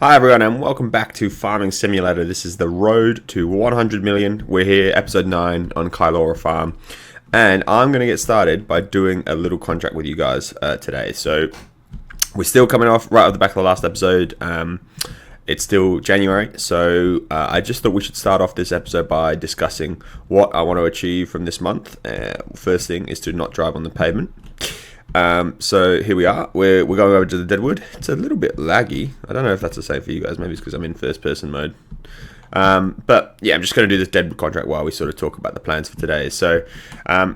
Hi everyone and welcome back to Farming Simulator. This is the road to 100 million. We're here, episode 9 on Kylora Farm. And I'm going to get started by doing a little contract with you guys today. So we're still coming off right off the back of the last episode. It's still January, so I just thought we should start off this episode by discussing what I want to achieve from this month. First thing is to not drive on the pavement. So here we are. We're going over to the Deadwood. It's a little bit laggy. I don't know if that's the same for you guys. Maybe it's because I'm in first person mode. But yeah, I'm just going to do this Deadwood contract while we sort of talk about the plans for today. So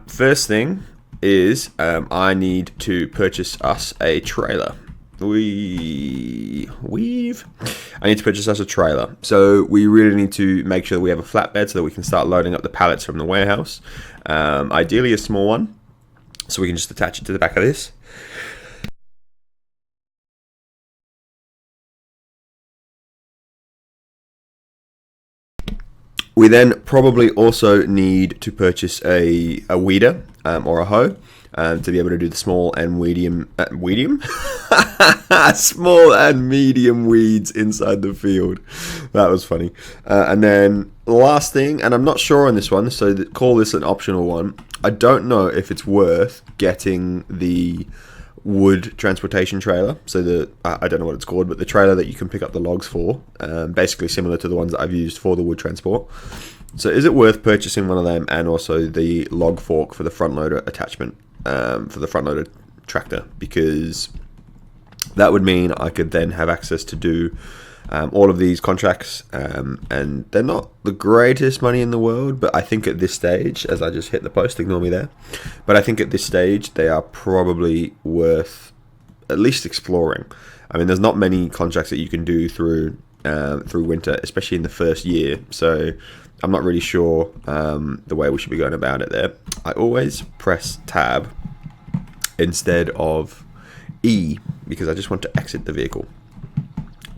first thing is I need to purchase us a trailer. I need to purchase us a trailer. So we really need to make sure that we have a flatbed so that we can start loading up the pallets from the warehouse. Ideally a small one, so we can just attach it to the back of this. We then probably also need to purchase a weeder or a hoe to be able to do the small and medium small and medium weeds inside the field. That was funny. And then last thing, and I'm not sure on this one, so call this an optional one. I don't know if it's worth getting the wood transportation trailer. So I don't know what it's called, but the trailer that you can pick up the logs for, basically similar to the ones that I've used for the wood transport. So is it worth purchasing one of them and also the log fork for the front loader attachment, for the front loader tractor? Because that would mean I could then have access to do all of these contracts, and they're not the greatest money in the world, but I think at this stage, as I just hit the post, ignore me there, but I think at this stage they are probably worth at least exploring. I mean, there's not many contracts that you can do through winter, especially in the first year, so I'm not really sure the way we should be going about it there. I always press tab instead of E because I just want to exit the vehicle.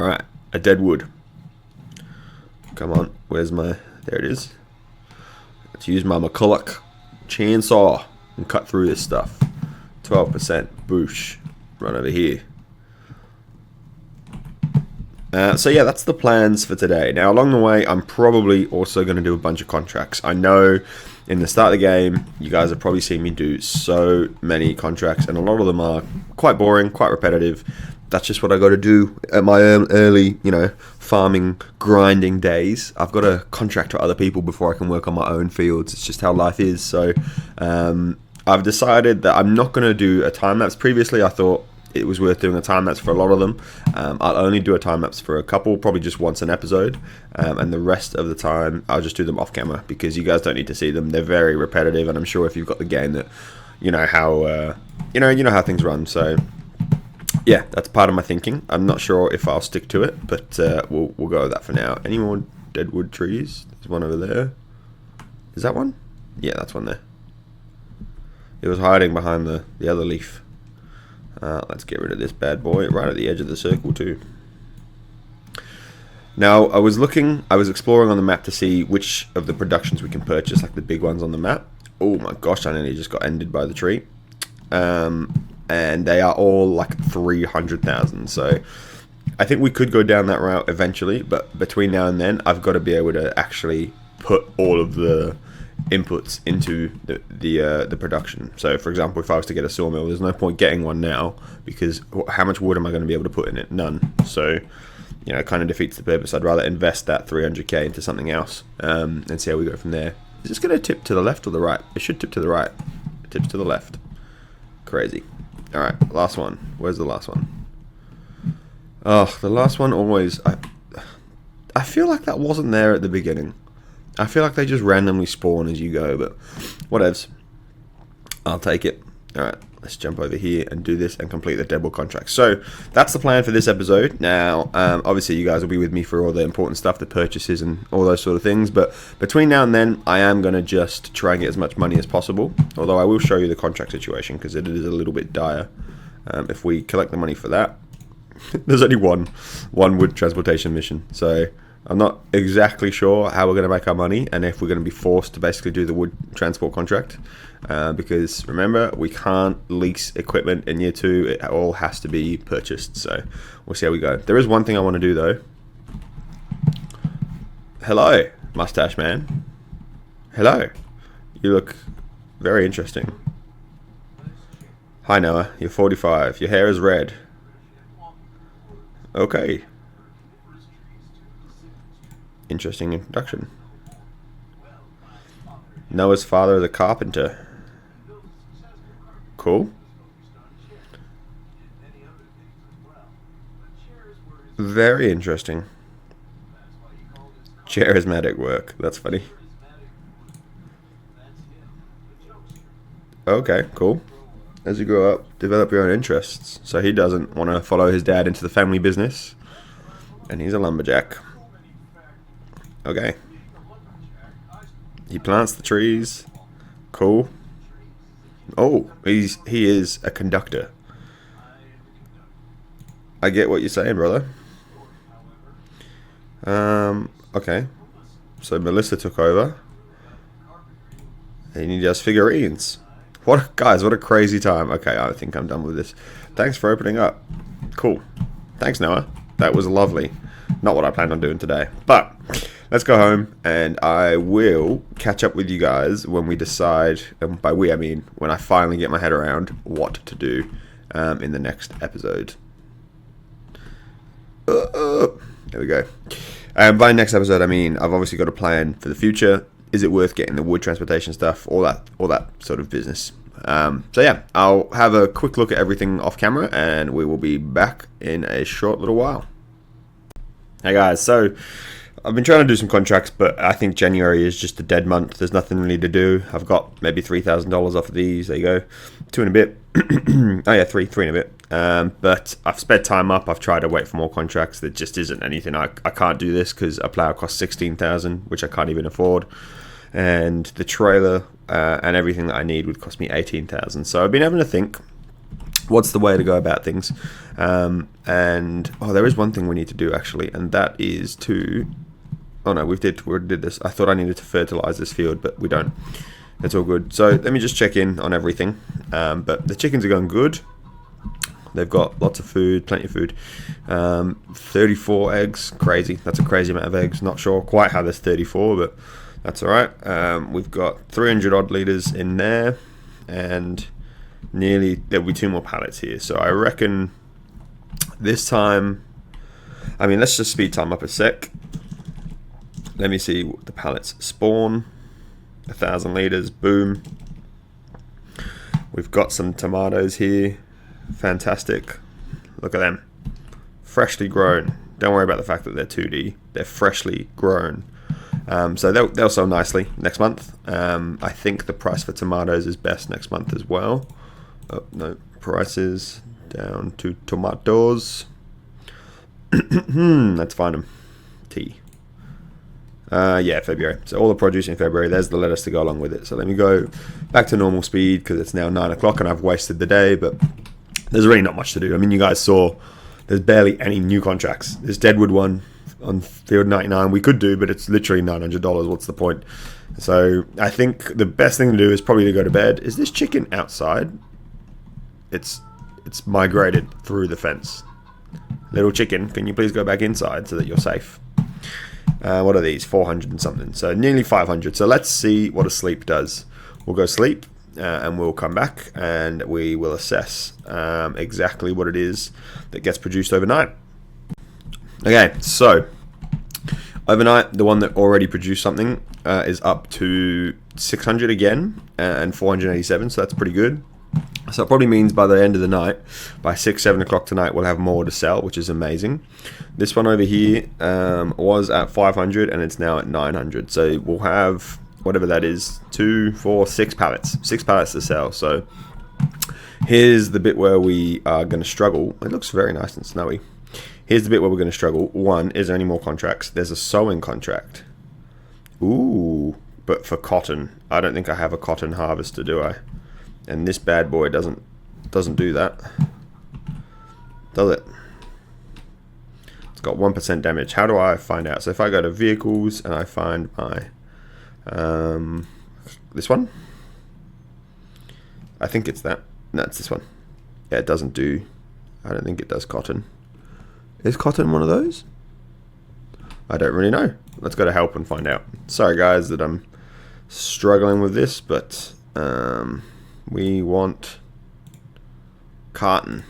Alright, a Deadwood. Come on, where's my... There it is. Let's use my McCulloch chainsaw and cut through this stuff. 12%. Boosh. Run over here. So yeah, that's the plans for today. Now, along the way, I'm probably also going to do a bunch of contracts. I know in the start of the game, you guys have probably seen me do so many contracts, and a lot of them are quite boring, quite repetitive. That's just what I got to do at my early, farming, grinding days. I've got to contract for other people before I can work on my own fields. It's just how life is. So I've decided that I'm not going to do a time lapse. Previously, I thought it was worth doing a time lapse for a lot of them. I'll only do a time lapse for a couple, probably just once an episode, and the rest of the time I'll just do them off camera because you guys don't need to see them. They're very repetitive, and I'm sure if you've got the game that you know how things run. So yeah, that's part of my thinking. I'm not sure if I'll stick to it, but we'll go with that for now. Any more Deadwood trees? There's one over there. Is that one? Yeah, that's one there. It was hiding behind the other leaf. Let's get rid of this bad boy right at the edge of the circle too. Now, I was exploring on the map to see which of the productions we can purchase, like the big ones on the map. Oh my gosh, I nearly just got ended by the tree. And they are all like 300,000. So I think we could go down that route eventually, but between now and then, I've got to be able to actually put all of the inputs into the production. So for example, if I was to get a sawmill, there's no point getting one now because how much wood am I going to be able to put in it? None. So it kind of defeats the purpose. I'd rather invest that 300k into something else and see how we go from there. Is this going to tip to the left or the right? It should tip to the right. It tips to the left. Crazy. Alright, last one. Where's the last one? Oh, the last one always... I feel like that wasn't there at the beginning. I feel like they just randomly spawn as you go, but whatevs. I'll take it. Alright, let's jump over here and do this and complete the Deadwood contract. So, that's the plan for this episode. Now, obviously you guys will be with me for all the important stuff, the purchases and all those sort of things, but between now and then, I am going to just try and get as much money as possible, although I will show you the contract situation, because it is a little bit dire. If we collect the money for that, there's only one wood transportation mission, so I'm not exactly sure how we're going to make our money and if we're going to be forced to basically do the wood transport contract. Because remember, we can't lease equipment in year 2. It all has to be purchased. So we'll see how we go. There is one thing I want to do though. Hello, mustache man. Hello. You look very interesting. Hi Noah, you're 45. Your hair is red. Okay. Interesting introduction. Noah's father is a carpenter. Cool. Very interesting. Charismatic work. That's funny. Okay, cool. As you grow up, develop your own interests. So he doesn't want to follow his dad into the family business. And he's a lumberjack. Okay. He plants the trees. Cool. Oh, he is a conductor. I get what you're saying, brother. Okay. So Melissa took over. And he does figurines. What, guys, what a crazy time. Okay, I think I'm done with this. Thanks for opening up. Cool. Thanks, Noah. That was lovely. Not what I planned on doing today. But let's go home and I will catch up with you guys when we decide, and by we I mean when I finally get my head around what to do in the next episode. There we go. By next episode I mean I've obviously got a plan for the future. Is it worth getting the wood transportation stuff? All that sort of business. So yeah, I'll have a quick look at everything off camera and we will be back in a short little while. Hey guys, so I've been trying to do some contracts, but I think January is just a dead month. There's nothing really to do. I've got maybe $3,000 off of these. There you go. 2 and a bit. Oh yeah, three and a bit. But I've sped time up. I've tried to wait for more contracts. There just isn't anything. I can't do this because a plow costs $16,000, which I can't even afford. And the trailer and everything that I need would cost me $18,000. So I've been having to think, what's the way to go about things? And there is one thing we need to do actually, and that is to. Oh no, we did this. I thought I needed to fertilize this field, but we don't. It's all good. So let me just check in on everything. But the chickens are going good. They've got lots of food, plenty of food. 34 eggs, crazy. That's a crazy amount of eggs. Not sure quite how there's 34, but that's all right. We've got 300 odd litres in there, and there'll be 2 more pallets here. So I reckon this time, I mean, let's just speed time up a sec. Let me see what the pallets spawn. 1,000 litres, boom. We've got some tomatoes here. Fantastic. Look at them. Freshly grown. Don't worry about the fact that they're 2D. They're freshly grown. So they'll sell nicely next month. I think the price for tomatoes is best next month as well. Oh, no. Prices down to tomatoes. Let's find them. T. Yeah, February. So all the produce in February. There's the lettuce to go along with it. So let me go back to normal speed because it's now 9 o'clock and I've wasted the day. But there's really not much to do. I mean, you guys saw there's barely any new contracts. This Deadwood one on field 99 we could do, but it's literally $900. What's the point? So I think the best thing to do is probably to go to bed. Is this chicken outside? It's migrated through the fence. Little chicken, can you please go back inside so that you're safe? What are these? 400 and something. So nearly 500. So let's see what a sleep does. We'll go sleep and we'll come back and we will assess exactly what it is that gets produced overnight. Okay, so overnight, the one that already produced something is up to 600 again and 487. So that's pretty good. So it probably means by the end of the night, by 6-7 o'clock tonight, we'll have more to sell, which is amazing. This one over here was at 500 and it's now at 900. So we'll have whatever that is, 2, 4, 6 pallets. 6 pallets to sell. So here's the bit where we are going to struggle. It looks very nice and snowy. Here's the bit where we're going to struggle. 1, is there any more contracts? There's a sowing contract. Ooh, but for cotton. I don't think I have a cotton harvester, do I? And this bad boy doesn't do that, does it? It's got 1% damage. How do I find out? So if I go to vehicles and I find my this one, I think it's that. No, it's this one. Yeah, it doesn't do. I don't think it does cotton. Is cotton one of those? I don't really know. Let's go to help and find out. Sorry guys that I'm struggling with this, but we want cotton.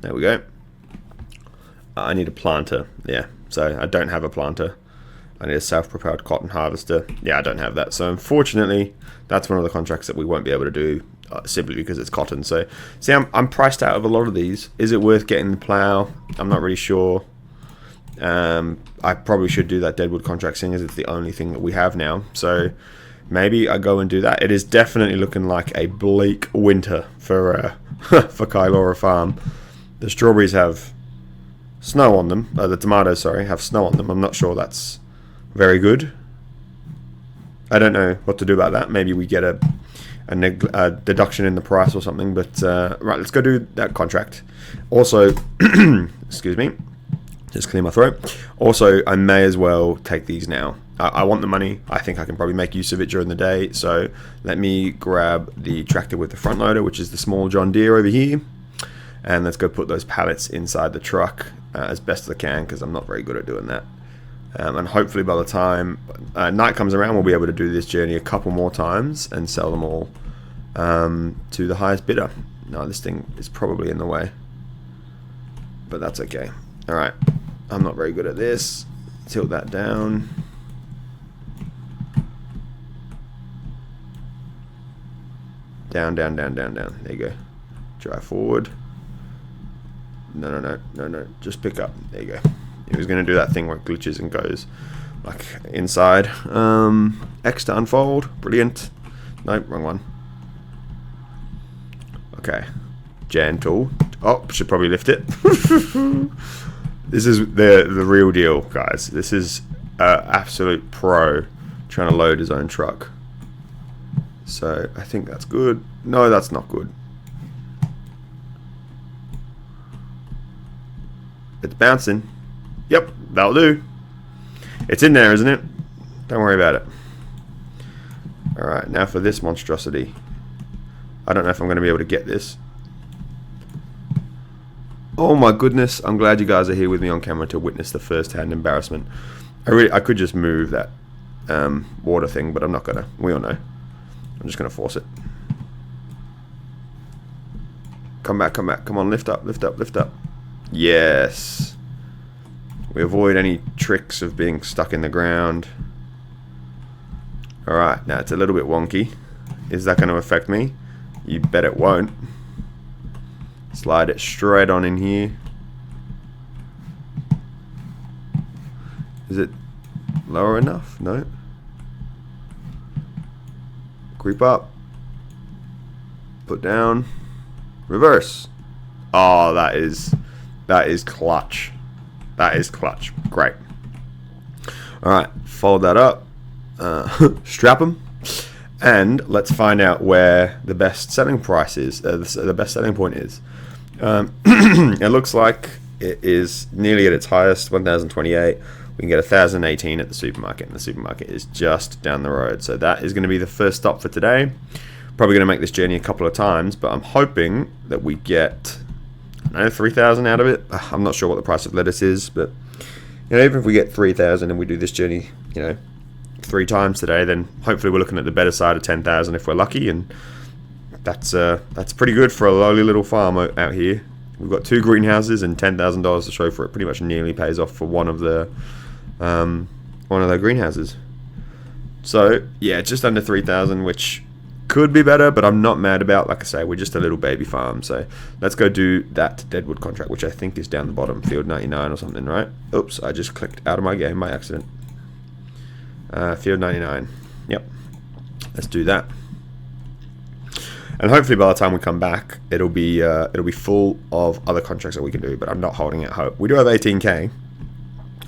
There we go. I need a planter. Yeah, so I don't have a planter. I need a self-propelled cotton harvester. Yeah, I don't have that. So unfortunately, that's one of the contracts that we won't be able to do simply because it's cotton. So see, I'm priced out of a lot of these. Is it worth getting the plow? I'm not really sure. I probably should do that deadwood contract, seeing as it's the only thing that we have now. So maybe I go and do that. It is definitely looking like a bleak winter for for Kylora Farm. The strawberries have snow on them. The tomatoes, sorry, have snow on them. I'm not sure that's very good. I don't know what to do about that. Maybe we get a deduction in the price or something. But right, let's go do that contract. Also, excuse me, just clear my throat. Also, I may as well take these now. I want the money. I think I can probably make use of it during the day. So let me grab the tractor with the front loader, which is the small John Deere over here. And let's go put those pallets inside the truck as best as I can, because I'm not very good at doing that. And hopefully by the time night comes around, we'll be able to do this journey a couple more times and sell them all to the highest bidder. No, this thing is probably in the way, but that's okay. All right, I'm not very good at this. Tilt that down. Down, down, down, down, down. There you go. Drive forward. No. Just pick up. There you go. It was going to do that thing where it glitches and goes like inside. X to unfold. Brilliant. Nope, wrong one. Okay. Gentle. Oh, should probably lift it. This is the real deal, guys. This is absolute pro trying to load his own truck. So I think that's good. No, that's not good. It's bouncing. Yep, that'll do. It's in there, isn't it? Don't worry about it. Alright, now for this monstrosity. I don't know if I'm going to be able to get this. Oh my goodness, I'm glad you guys are here with me on camera to witness the first-hand embarrassment. I could just move that water thing, but I'm not going to. We all know. I'm just going to force it. Come back, come back. Come on, lift up, lift up, lift up. Yes. We avoid any tricks of being stuck in the ground. Alright, now it's a little bit wonky. Is that going to affect me? You bet it won't. Slide it straight on in here. Is it lower enough? No. Creep up. Put down. Reverse. Oh, that is clutch. That is clutch. Great. Alright, fold that up. Strap them. And let's find out where the best selling price is. The best selling point is. It looks like it is nearly at its highest, 1,028. We can get 1,018 at the supermarket, and the supermarket is just down the road. So that is going to be the first stop for today. Probably going to make this journey a couple of times, but I'm hoping that we get 3,000 out of it. I'm not sure what the price of lettuce is, but even if we get 3,000 and we do this journey, 3 times today, then hopefully we're looking at the better side of 10,000 if we're lucky, and that's pretty good for a lowly little farm out here. We've got 2 greenhouses and $10,000 to show for it. Pretty much nearly pays off for one of the greenhouses. So yeah, just under 3,000, which could be better, but I'm not mad about. Like I say, we're just a little baby farm. So let's go do that deadwood contract, which I think is down the bottom, field 99 or something, right? Oops, I just clicked out of my game by accident. Field 99. Yep. Let's do that. And hopefully by the time we come back, it'll be full of other contracts that we can do. But I'm not holding out hope. We do have 18k.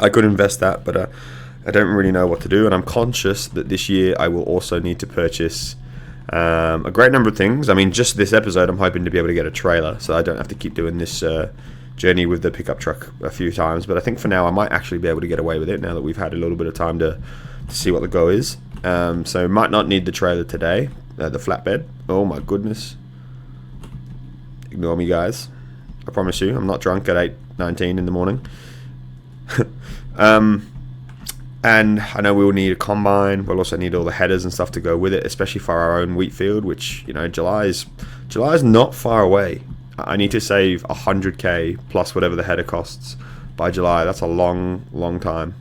I could invest that, but I don't really know what to do. And I'm conscious that this year I will also need to purchase a great number of things. I mean, just this episode, I'm hoping to be able to get a trailer, so I don't have to keep doing this journey with the pickup truck a few times, but I think for now I might actually be able to get away with it now that we've had a little bit of time to see what the go is. So might not need the trailer today, the flatbed. Oh my goodness. Ignore me, guys. I promise you, I'm not drunk at 8:19 in the morning. And I know we'll need a combine. We'll also need all the headers and stuff to go with it, especially for our own wheat field, which, you know, July is not far away. I need to save 100k plus whatever the header costs by July. That's a long time.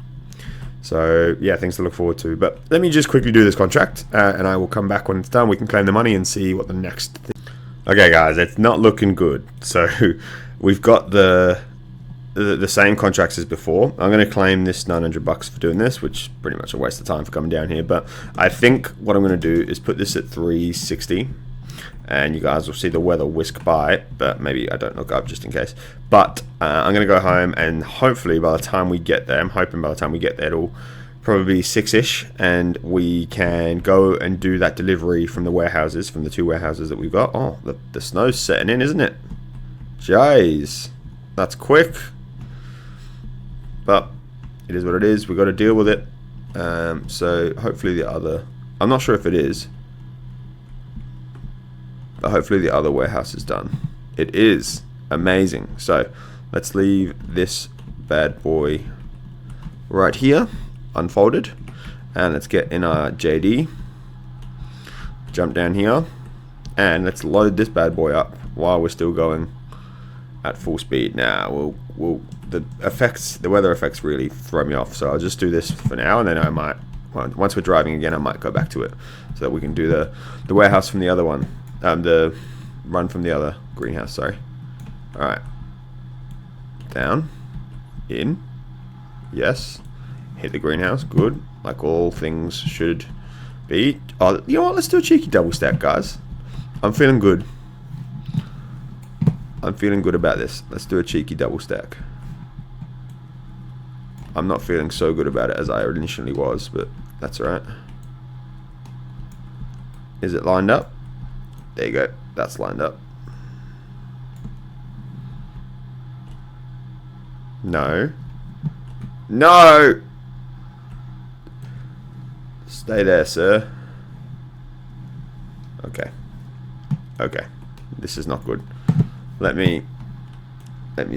So yeah, things to look forward to. But let me just quickly do this contract, and I will come back when it's done. We can claim the money and see what the next thing. Okay, guys, it's not looking good. So we've got the same contracts as before. I'm going to claim this $900 for doing this, which is pretty much a waste of time for coming down here. But I think what I'm going to do is put this at 360, and you guys will see the weather whisk by. But maybe I don't look up just in case. But I'm going to go home, and hopefully by the time we get there, I'm hoping by the time we get there, it'll probably be 6-ish, and we can go and do that delivery from the warehouses, from the 2 warehouses that we've got. Oh, the snow's setting in, isn't it? Jeez, that's quick. But it is what it is. We've got to deal with it. So hopefully the other... I'm not sure if it is. But hopefully the other warehouse is done. It is. Amazing. So let's leave this bad boy right here, unfolded. And let's get in our JD. Jump down here. And let's load this bad boy up while we're still going at full speed. Now, the weather effects really throw me off, so I'll just do this for now, and then I might, once we're driving again, I might go back to it, so that we can do the warehouse from the other one, the run from the other greenhouse, sorry. Alright. Down. In. Yes. Hit the greenhouse, good, like all things should be. Oh, you know what, let's do a cheeky double stack, guys. I'm feeling good. I'm feeling good about this. Let's do a cheeky double stack. I'm not feeling so good about it as I initially was, but that's alright. Is it lined up? There you go. That's lined up. No. No! Stay there, sir. Okay. Okay. This is not good. Let me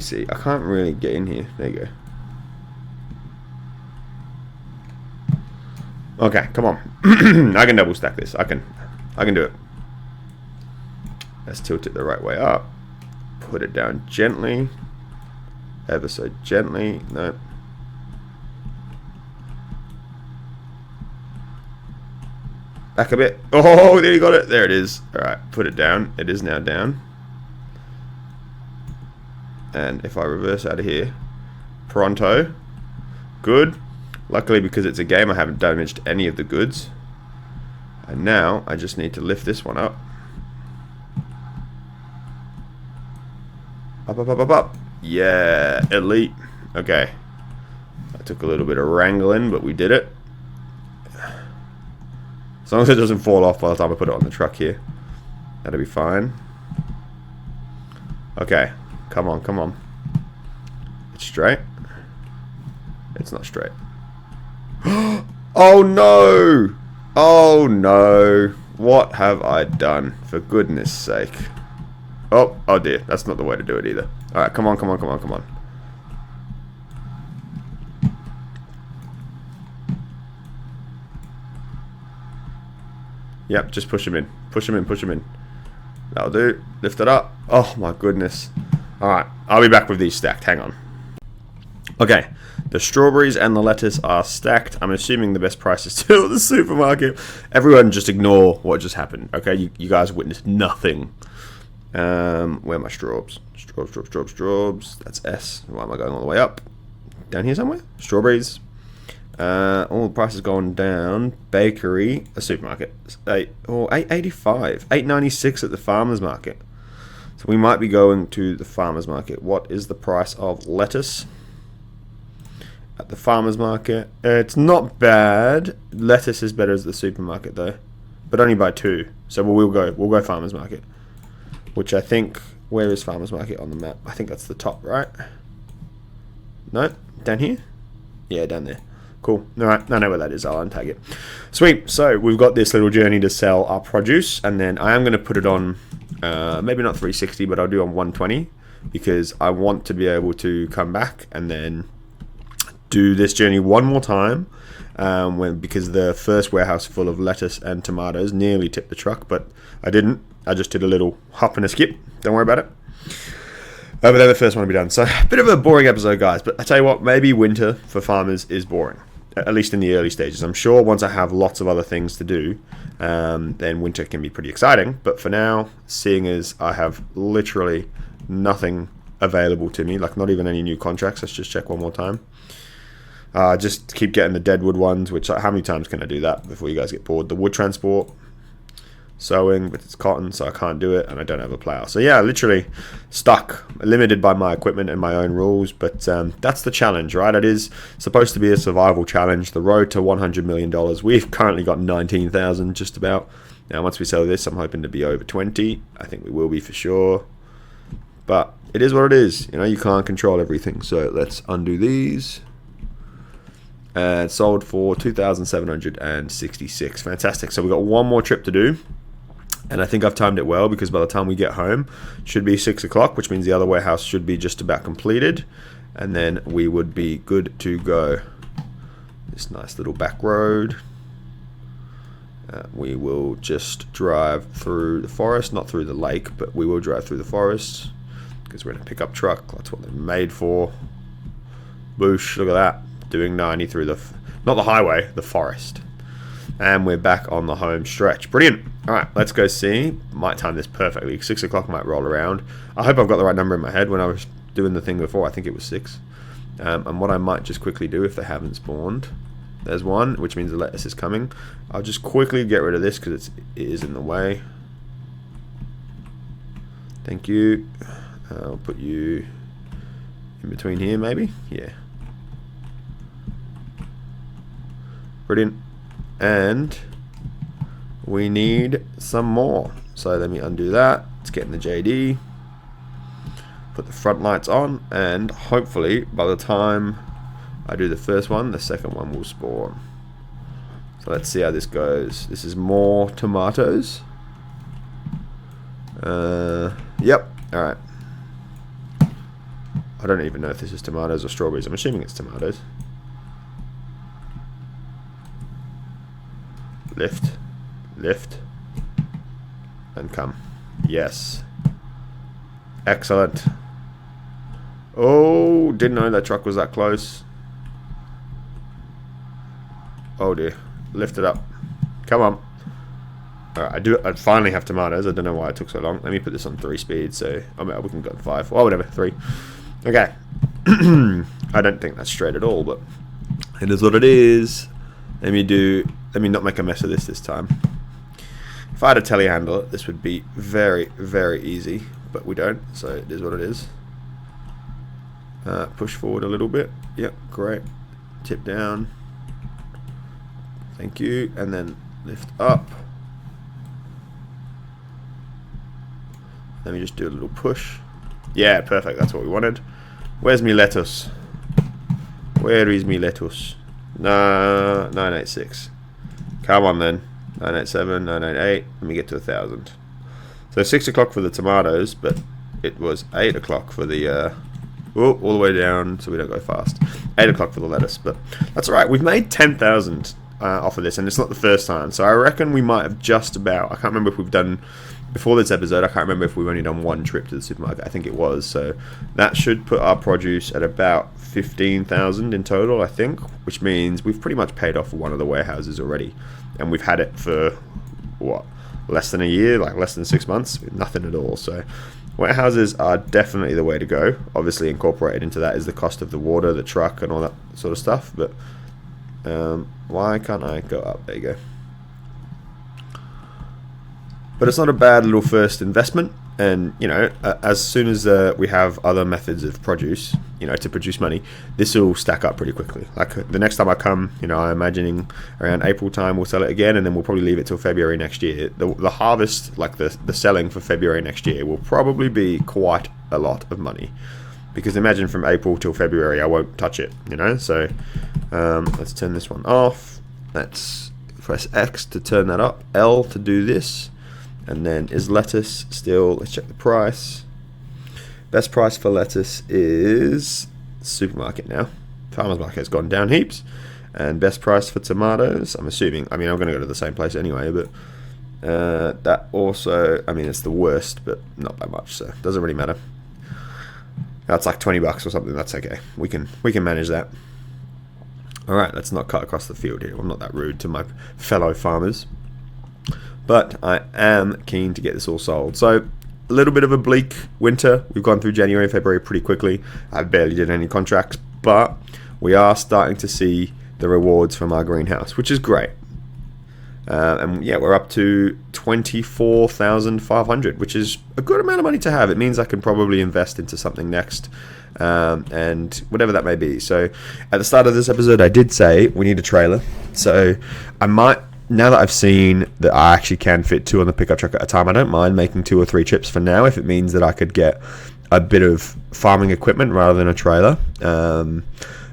see. I can't really get in here. There you go. Okay, come on. I can double stack this. I can do it. Let's tilt it the right way up. Put it down gently. Ever so gently. No. Back a bit. Oh, there you got it. There it is. Alright, put it down. It is now down. And if I reverse out of here, pronto, good. Luckily, because it's a game, I haven't damaged any of the goods. And now I just need to lift this one up. Up, up, up, up, up. Yeah, elite. Okay. That took a little bit of wrangling, but we did it. As long as it doesn't fall off by the time I put it on the truck here, that'll be fine. Okay. Come on, come on. It's straight. It's not straight. Oh no! Oh no! What have I done? For goodness sake. Oh, oh dear. That's not the way to do it either. Alright, come on, come on, come on, come on. Yep, just push him in. Push him in, push him in. That'll do. Lift it up. Oh my goodness. Alright, I'll be back with these stacked. Hang on. Okay, the strawberries and the lettuce are stacked. I'm assuming the best price is still at the supermarket. Everyone just ignore what just happened, okay? You guys witnessed nothing. Where are my straws? Straws. That's S. Why am I going all the way up? Down here somewhere? Strawberries. All the prices going down. Bakery, a supermarket. 8.85. 8.96 at the farmer's market. So we might be going to the farmer's market. What is the price of lettuce at the farmer's market? It's not bad. Lettuce is better as the supermarket though, but only by 2. So we'll go farmer's market, which I think Where is Farmers Market on the map? I think that's the top, right? No? Down here? Yeah, down there. Cool. Alright, I know where that is. I'll untag it. Sweet. So we've got this little journey to sell our produce, and then I am going to put it on, maybe not 360, but I'll do on 120, because I want to be able to come back and then do this journey one more time, because the first warehouse full of lettuce and tomatoes nearly tipped the truck, but I didn't. I just did a little hop and a skip. Don't worry about it. But then the first one will be done. So a bit of a boring episode, guys, but I tell you what, maybe winter for farmers is boring, at least in the early stages. I'm sure once I have lots of other things to do, then winter can be pretty exciting. But for now, seeing as I have literally nothing available to me, like not even any new contracts, let's just check one more time. Just keep getting the deadwood ones, which, how many times can I do that before you guys get bored? The wood transport, sowing, but it's cotton, so I can't do it, and I don't have a plow. So yeah, literally stuck, limited by my equipment and my own rules, but that's the challenge, right? It is supposed to be a survival challenge, the road to $100 million. We've currently got 19,000 just about. Now once we sell this, I'm hoping to be over 20. I think we will be for sure, but it is what it is. You know, you can't control everything. So let's undo these. And sold for 2,766. Fantastic. So we've got one more trip to do, and I think I've timed it well, because by the time we get home, it should be 6 o'clock, which means the other warehouse should be just about completed, and then we would be good to go. This nice little back road. We will just drive through the forest, not through the lake, but we will drive through the forest, because we're in a pickup truck. That's what they're made for. Boosh, look at that. Doing 90 through the, not the highway, the forest. And we're back on the home stretch. Brilliant. All right, let's go see. Might time this perfectly. 6 o'clock might roll around. I hope I've got the right number in my head. When I was doing the thing before, I think it was 6. And what I might just quickly do, if they haven't spawned, there's one, which means the lettuce is coming. I'll just quickly get rid of this because it is in the way. Thank you. I'll put you in between here, maybe. Yeah. Brilliant. And we need some more. So let me undo that. Let's get in the JD. Put the front lights on, and hopefully by the time I do the first one, the second one will spawn. So let's see how this goes. This is more tomatoes. Yep. Alright. I don't even know if this is tomatoes or strawberries. I'm assuming it's tomatoes. Lift, lift, and come. Yes. Excellent. Oh, didn't know that truck was that close. Oh dear. Lift it up. Come on. Alright, I finally have tomatoes. I don't know why it took so long. Let me put this on 3 speed, so I mean, we can go 5. Oh, whatever, 3. Okay. I don't think that's straight at all, but it is what it is. Let me not make a mess of this time. If I had a telehandler, this would be very, very easy, but we don't, so it is what it is. Push forward a little bit. Yep, great. Tip down. Thank you. And then lift up. Let me just do a little push. Yeah, perfect. That's what we wanted. Where's me lettuce? Where is me lettuce? No, 986. Come on then. 987, 988. Let me get to 1,000. So 6 o'clock for the tomatoes, but it was 8 o'clock for the all the way down so we don't go fast. 8 o'clock for the lettuce, but that's alright. We've made 10,000 off of this, and it's not the first time. So I reckon we might have just about, I can't remember if we've done, before this episode, I can't remember if we've only done one trip to the supermarket. I think it was. So that should put our produce at about 15,000 in total, I think, which means we've pretty much paid off one of the warehouses already. And we've had it for, what, less than a year, like less than 6 months, nothing at all. So warehouses are definitely the way to go. Obviously incorporated into that is the cost of the water, the truck, and all that sort of stuff. But why can't I go up? There you go. But it's not a bad little first investment, And as soon as we have other methods of produce, to produce money, this will stack up pretty quickly. Like the next time I come, I'm imagining around April time we'll sell it again, and then we'll probably leave it till February next year. The harvest, like the selling for February next year, will probably be quite a lot of money, because imagine from April till February I won't touch it. So let's turn this one off. Let's press X to turn that up, L to do this. And then is lettuce still, let's check the price. Best price for lettuce is supermarket now. Farmer's market has gone down heaps. And best price for tomatoes, I'm assuming, I'm going to go to the same place anyway, but that also, it's the worst, but not by much, so it doesn't really matter. That's like $20 or something, that's okay. We can manage that. Alright, let's not cut across the field here. I'm not that rude to my fellow farmers. But I am keen to get this all sold. So, a little bit of a bleak winter. We've gone through January and February pretty quickly. I barely did any contracts, but we are starting to see the rewards from our greenhouse, which is great. And yeah, we're up to 24,500, which is a good amount of money to have. It means I can probably invest into something next, and whatever that may be. So, at the start of this episode, I did say we need a trailer. So, I might. Now that I've seen that I actually can fit 2 on the pickup truck at a time, I don't mind making 2 or 3 trips for now if it means that I could get a bit of farming equipment rather than a trailer.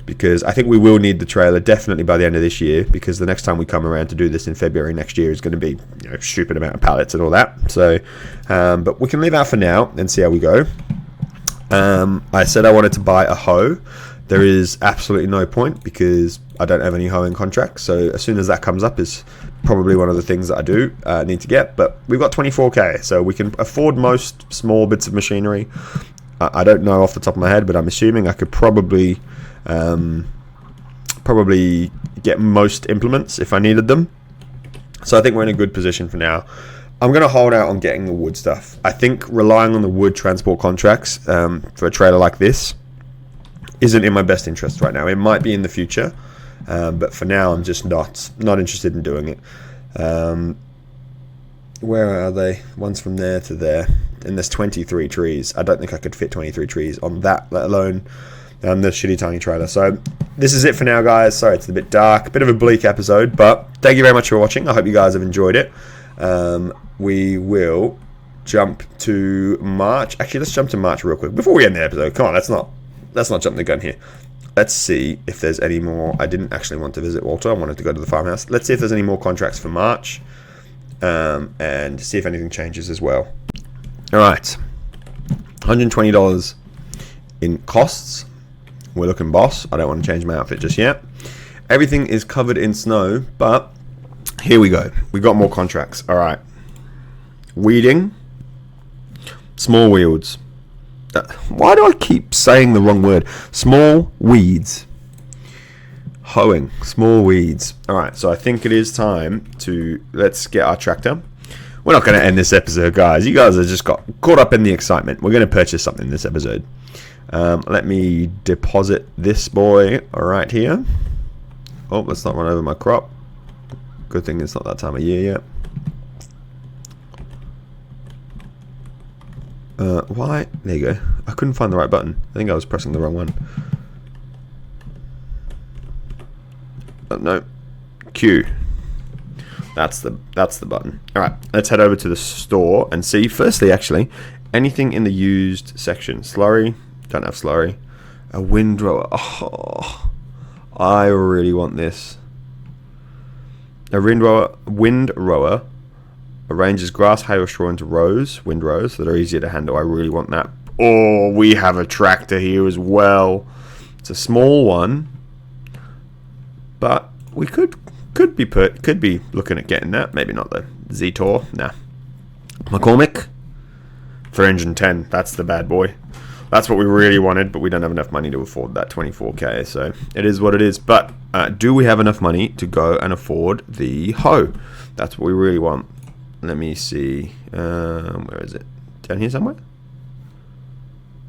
Because I think we will need the trailer definitely by the end of this year, because the next time we come around to do this in February next year is going to be a stupid amount of pallets and all that. So, but we can leave out for now and see how we go. I said I wanted to buy a hoe. There is absolutely no point because I don't have any hoeing contracts. So as soon as that comes up is probably one of the things that I do need to get. But we've got 24k, so we can afford most small bits of machinery. I don't know off the top of my head, but I'm assuming I could probably get most implements if I needed them. So I think we're in a good position for now. I'm going to hold out on getting the wood stuff. I think relying on the wood transport contracts for a trailer like this isn't in my best interest right now. It might be in the future, but for now I'm just not interested in doing it. Where are they? One's from there to there, and there's 23 trees. I don't think I could fit 23 trees on that, let alone the shitty tiny trailer. So this is it for now, guys. Sorry, it's a bit dark, a bit of a bleak episode, but thank you very much for watching. I hope you guys have enjoyed it. We will jump to March. Actually, let's jump to March real quick before we end the episode. Come on, let's not jump the gun here. Let's see if there's any more. I didn't actually want to visit Walter. I wanted to go to the farmhouse. Let's see if there's any more contracts for March, and see if anything changes as well. All right, $120 in costs. We're looking boss. I don't want to change my outfit just yet. Everything is covered in snow, but here we go. We got more contracts. All right, weeding, small weeds. Why do I keep saying the wrong word? Small weeds. Hoeing. Small weeds. Alright, so I think it is time to... Let's get our tractor. We're not going to end this episode, guys. You guys have just got caught up in the excitement. We're going to purchase something this episode. Let me deposit this boy right here. Oh, let's not run over my crop. Good thing it's not that time of year yet. Why? There you go. I couldn't find the right button. I think I was pressing the wrong one. Oh, no. Q. That's the button. Alright, let's head over to the store and see. Firstly, actually, anything in the used section. Slurry. Don't have slurry. A windrower. Oh, I really want this. A windrower arranges grass, hay, or straw into windrows that are easier to handle. I really want that. Oh, we have a tractor here as well. It's a small one, but we could be looking at getting that. Maybe not the Z-Tor. Nah. McCormick, 310. That's the bad boy. That's what we really wanted, but we don't have enough money to afford that 24k. So it is what it is. But do we have enough money to go and afford the hoe? That's what we really want. Let me see. Where is it? Down here somewhere?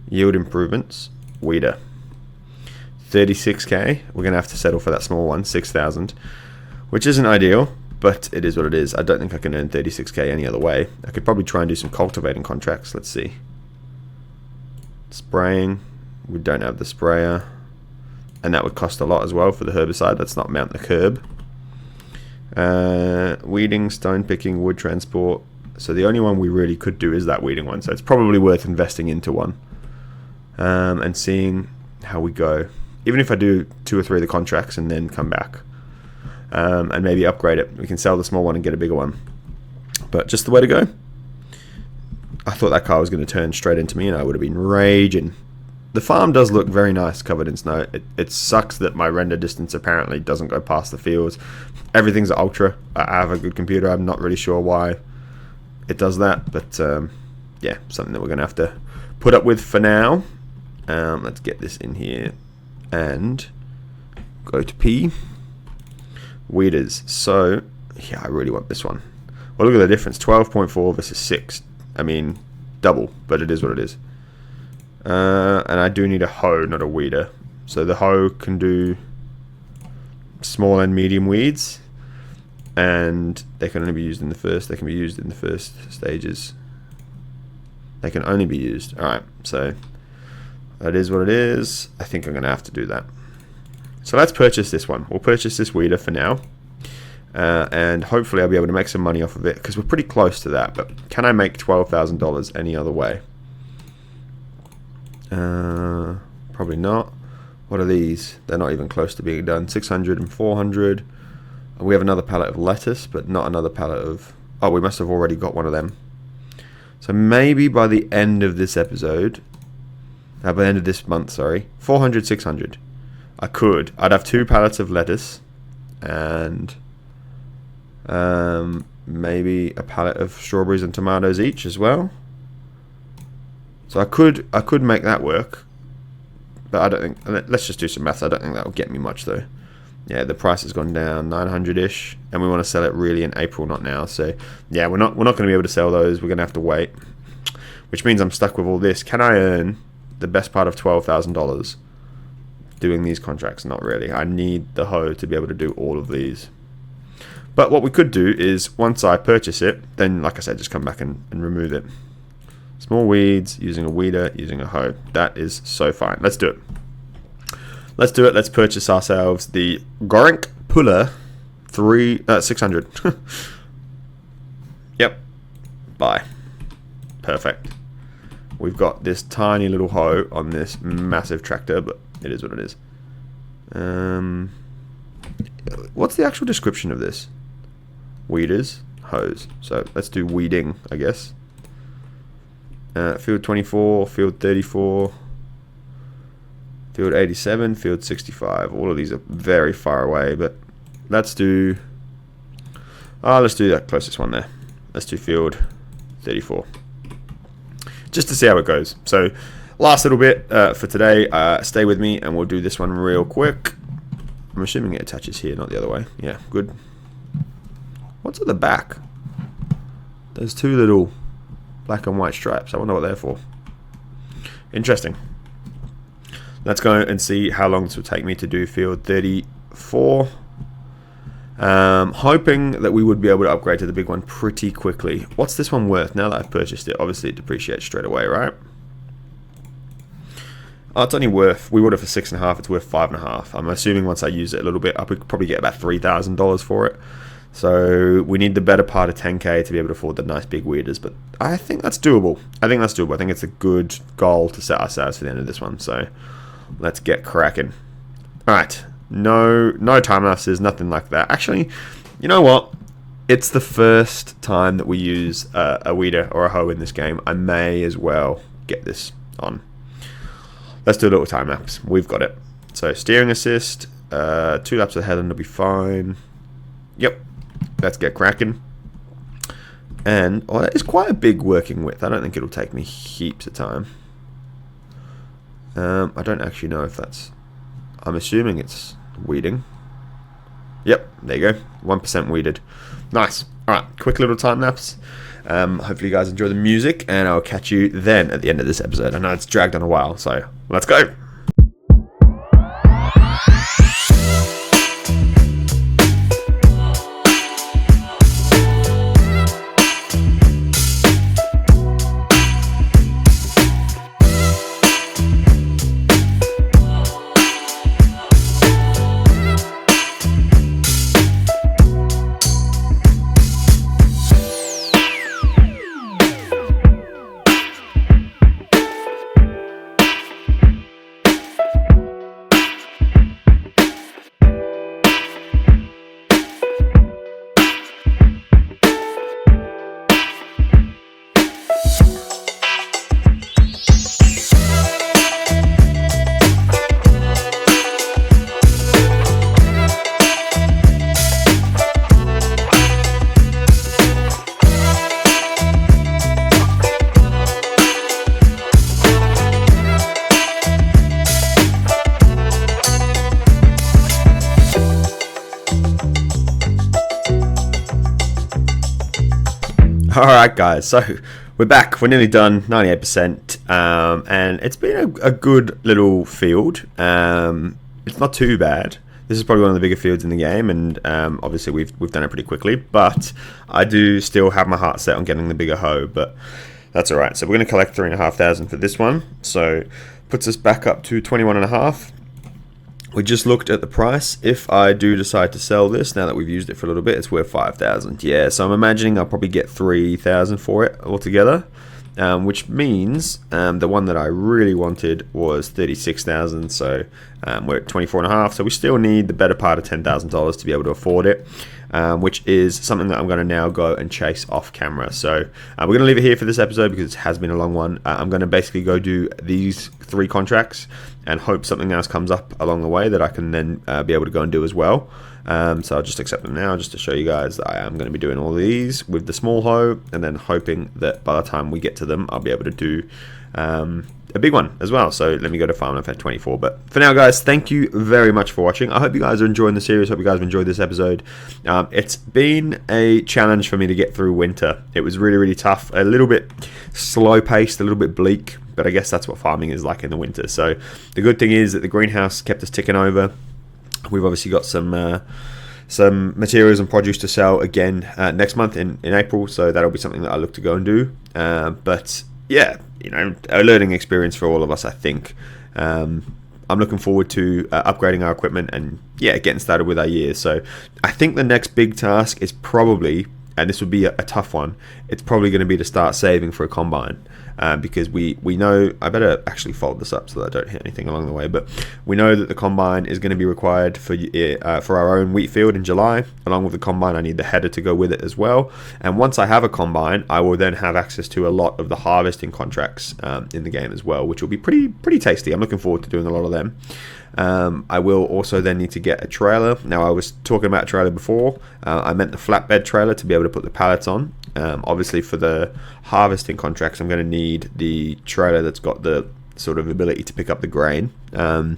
Yield improvements. Weeder. 36k. We're going to have to settle for that small one. 6,000. Which isn't ideal. But it is what it is. I don't think I can earn 36k any other way. I could probably try and do some cultivating contracts. Let's see. Spraying. We don't have the sprayer. And that would cost a lot as well for the herbicide. Let's not mount the curb. Weeding, stone picking, wood transport. So the only one we really could do is that weeding one. So it's probably worth investing into one. And seeing how we go. Even if I do 2 or 3 of the contracts and then come back. And maybe upgrade it. We can sell the small one and get a bigger one. But just the way to go. I thought that car was going to turn straight into me and I would have been raging. The farm does look very nice covered in snow. It sucks that my render distance apparently doesn't go past the fields. Everything's ultra. I have a good computer. I'm not really sure why it does that. But yeah, something that we're going to have to put up with for now. Let's get this in here and go to P. Weeders. So, yeah, I really want this one. Well, look at the difference. 12.4 versus 6. I mean, double, but it is what it is. And I do need a hoe, not a weeder. So the hoe can do small and medium weeds. And they can only be used in the first. They can be used in the first stages. They can only be used. Alright, so that is what it is. I think I'm going to have to do that. So let's purchase this one. We'll purchase this weeder for now. And hopefully I'll be able to make some money off of it. Because we're pretty close to that. But can I make $12,000 any other way? Probably not. What are these? They're not even close to being done. 600 and 400. And we have another pallet of lettuce, but not another pallet of... Oh, we must have already got one of them. So maybe by the end of this episode... by the end of this month, sorry. 400, 600. I could. I'd have 2 pallets of lettuce. And... maybe a pallet of strawberries and tomatoes each as well. So I could make that work, but I don't think. Let's just do some maths. I don't think that will get me much though. Yeah, the price has gone down 900-ish, and we want to sell it really in April, not now. So yeah, we're not going to be able to sell those. We're going to have to wait, which means I'm stuck with all this. Can I earn the best part of $12,000 doing these contracts? Not really. I need the hoe to be able to do all of these. But what we could do is once I purchase it, then like I said, just come back and remove it. Small weeds, using a weeder, using a hoe. That is so fine. Let's do it. Let's do it. Let's purchase ourselves the Gorink Puller 600. Yep. Buy. Perfect. We've got this tiny little hoe on this massive tractor, but it is what it is. What's the actual description of this? Weeders, hoes. So let's do weeding, I guess. Field 24, field 34, field 87, field 65. All of these are very far away, but let's do that closest one there. Let's do field 34. Just to see how it goes. So last little bit for today. Stay with me and we'll do this one real quick. I'm assuming it attaches here, not the other way. Yeah, good. What's at the back? There's 2 little black and white stripes. I wonder what they're for. Interesting. Let's go and see how long this will take me to do field 34. Hoping that we would be able to upgrade to the big one pretty quickly. What's this one worth now that I've purchased it? Obviously it depreciates straight away, right? Oh, it's only worth, we would have for 6.5, it's worth 5.5. I'm assuming once I use it a little bit, I could probably get about $3,000 for it. So we need the better part of 10k to be able to afford the nice big weeders, but I think that's doable. I think it's a good goal to set ourselves for the end of this one. So let's get cracking. All right, no time lapses, nothing like that. Actually, you know what? It's the first time that we use a weeder or a hoe in this game. I may as well get this on. Let's do a little time lapse. We've got it. So steering assist, 2 laps ahead and it'll be fine. Yep. Let's get cracking. And that is quite a big working width. I don't think it'll take me heaps of time. I don't actually know if that's... I'm assuming it's weeding. Yep, there you go. 1% weeded. Nice. Alright, quick little time lapse. Hopefully you guys enjoy the music, and I'll catch you then at the end of this episode. I know it's dragged on a while, so let's go. Alright guys, so we're back, we're nearly done, 98%, and it's been a good little field. It's not too bad. This is probably one of the bigger fields in the game, and obviously we've done it pretty quickly, but I do still have my heart set on getting the bigger hoe, but that's alright. So we're going to collect 3,500 for this one, so puts us back up to 21.5. We just looked at the price. If I do decide to sell this, now that we've used it for a little bit, it's worth 5,000. Yeah, so I'm imagining I'll probably get 3,000 for it altogether, which means the one that I really wanted was 36,000. So we're at 24.5. So we still need the better part of $10,000 to be able to afford it, which is something that I'm going to now go and chase off camera. So we're going to leave it here for this episode because it has been a long one. I'm going to basically go do these 3 contracts and hope something else comes up along the way that I can then be able to go and do as well. So I'll just accept them now just to show you guys that I am going to be doing all these with the small hoe, and then hoping that by the time we get to them I'll be able to do a big one as well. So let me go to Farm Life at 24. But for now guys, thank you very much for watching. I hope you guys are enjoying the series. Hope you guys have enjoyed this episode. It's been a challenge for me to get through winter. It was really tough, a little bit slow paced, a little bit bleak, but I guess that's what farming is like in the winter. So the good thing is that the greenhouse kept us ticking over. We've obviously got some materials and produce to sell again next month in April, so that'll be something that I look to go and do. But yeah, you know, a learning experience for all of us, I think. I'm looking forward to upgrading our equipment and yeah, getting started with our year. So I think the next big task is probably, and this would be a tough one, it's probably going to be to start saving for a combine. Because we know, I better actually fold this up so that I don't hit anything along the way, but we know that the combine is going to be required for our own wheat field in July. Along with the combine, I need the header to go with it as well, and once I have a combine, I will then have access to a lot of the harvesting contracts in the game as well, which will be pretty tasty. I'm looking forward to doing a lot of them. I will also then need to get a trailer. Now I was talking about a trailer before, I meant the flatbed trailer to be able to put the pallets on. Obviously for the harvesting contracts I'm going to need the trailer that's got the sort of ability to pick up the grain. I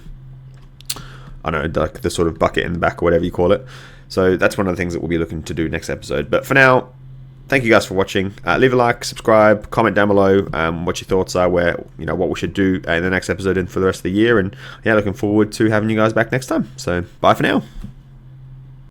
don't know, like the sort of bucket in the back or whatever you call it. So that's one of the things that we'll be looking to do next episode. But for now, thank you guys for watching. Leave a like, subscribe, comment down below what your thoughts are, where, you know, what we should do in the next episode and for the rest of the year. And yeah, looking forward to having you guys back next time. So bye for now.